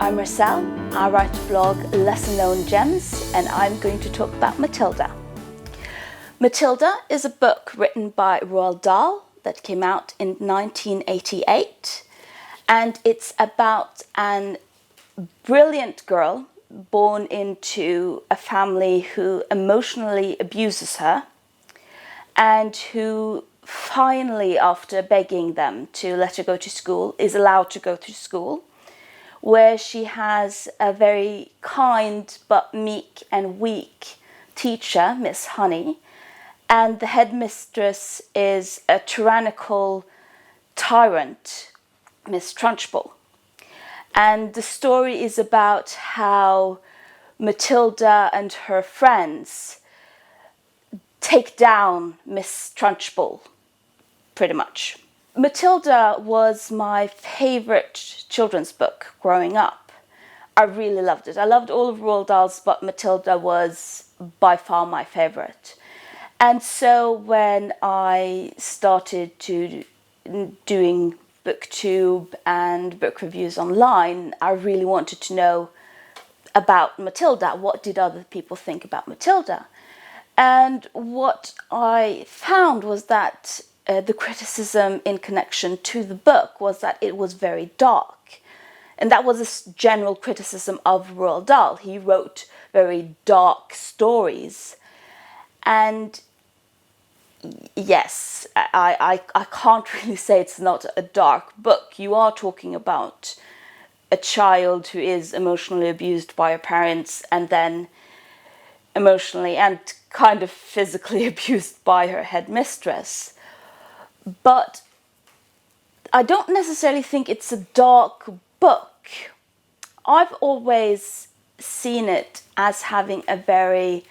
I'm Marcel. I write a blog, Lesser Known Gems, and I'm going to talk about Matilda. Matilda is a book written by Roald Dahl that came out in 1988, and it's about an brilliant girl born into a family who emotionally abuses her and who finally, after begging them to let her go to school, is allowed to go to school, where she has a very kind but meek and weak teacher, Miss Honey, and the headmistress is a tyrannical tyrant, Miss Trunchbull. And the story is about how Matilda and her friends take down Miss Trunchbull, pretty much. Matilda was my favorite children's book growing up. I really loved it. I loved all of Roald Dahl's, but Matilda was by far my favorite. And so when I started doing booktube and book reviews online, I really wanted to know about Matilda. What did other people think about Matilda? And what I found was that the criticism in connection to the book was that it was very dark. And that was a general criticism of Roald Dahl. He wrote very dark stories. And yes, I can't really say it's not a dark book. You are talking about a child who is emotionally abused by her parents and then emotionally and kind of physically abused by her headmistress. But I don't necessarily think it's a dark book. I've always seen it as having a very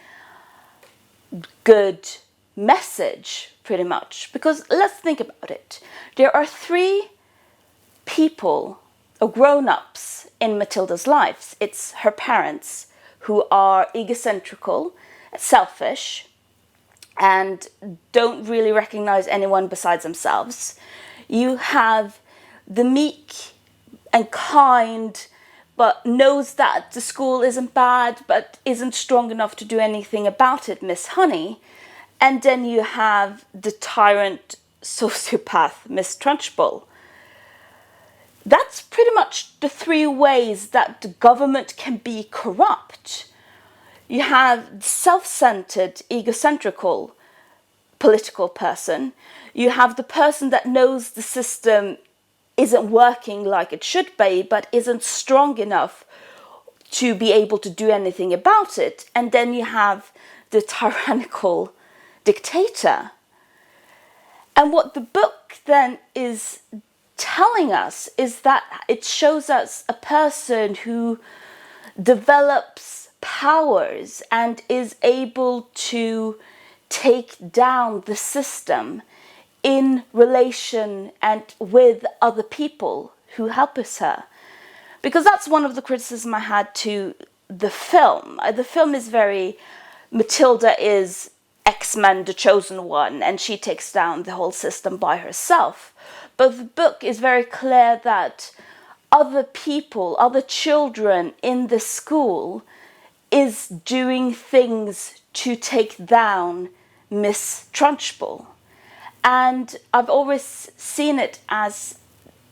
good message, pretty much. Because let's think about it. There are three people, or grown-ups, in Matilda's life. It's her parents, who are egocentrical, selfish, and don't really recognize anyone besides themselves. You have the meek and kind, but knows that the school isn't bad, but isn't strong enough to do anything about it, Miss Honey. And then you have the tyrant sociopath, Miss Trunchbull. That's pretty much the three ways that the government can be corrupt. You have self-centered, egocentrical political person. You have the person that knows the system isn't working like it should be, but isn't strong enough to be able to do anything about it. And then you have the tyrannical dictator. And what the book then is telling us is that it shows us a person who develops powers and is able to take down the system in relation and with other people who help her. Because that's one of the criticisms I had to the film. The film is very, Matilda is X-Men, the chosen one, and she takes down the whole system by herself. But the book is very clear that other people, other children in the school is doing things to take down Miss Trunchbull. And I've always seen it as,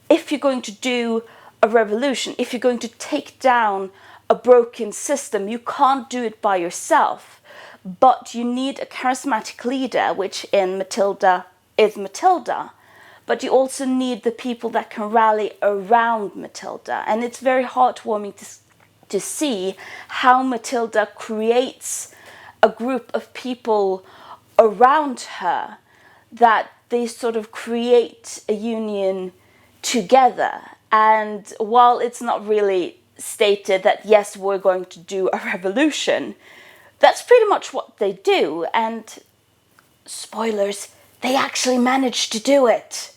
if you're going to do a revolution, if you're going to take down a broken system, you can't do it by yourself. But you need a charismatic leader, which in Matilda is Matilda. But you also need the people that can rally around Matilda. And it's very heartwarming to see how Matilda creates a group of people around her, that they sort of create a union together. And while it's not really stated that, yes, we're going to do a revolution, that's pretty much what they do. And spoilers, they actually manage to do it.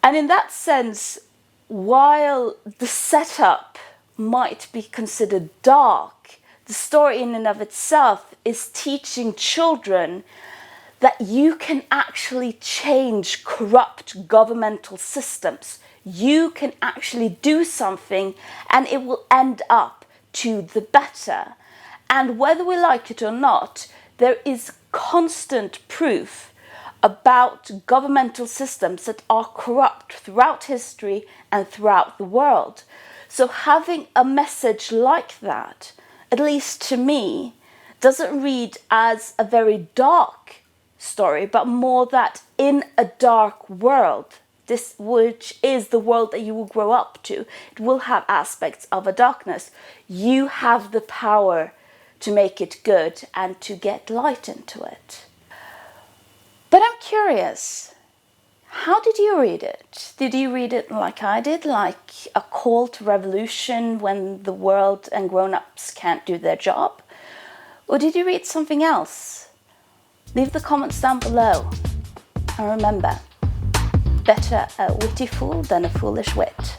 And in that sense, while the setup might be considered dark, the story in and of itself is teaching children that you can actually change corrupt governmental systems. you can actually do something and it will end up to the better. And whether we like it or not, there is constant proof about governmental systems that are corrupt throughout history and throughout the world. So having a message like that, at least to me, doesn't read as a very dark story, but more that in a dark world, this which is the world that you will grow up to, it will have aspects of a darkness. You have the power to make it good and to get light into it. But I'm curious, how did you read it? Did you read it like I did, like a call to revolution when the world and grown-ups can't do their job? Or did you read something else? Leave the comments down below. And remember, better a witty fool than a foolish wit.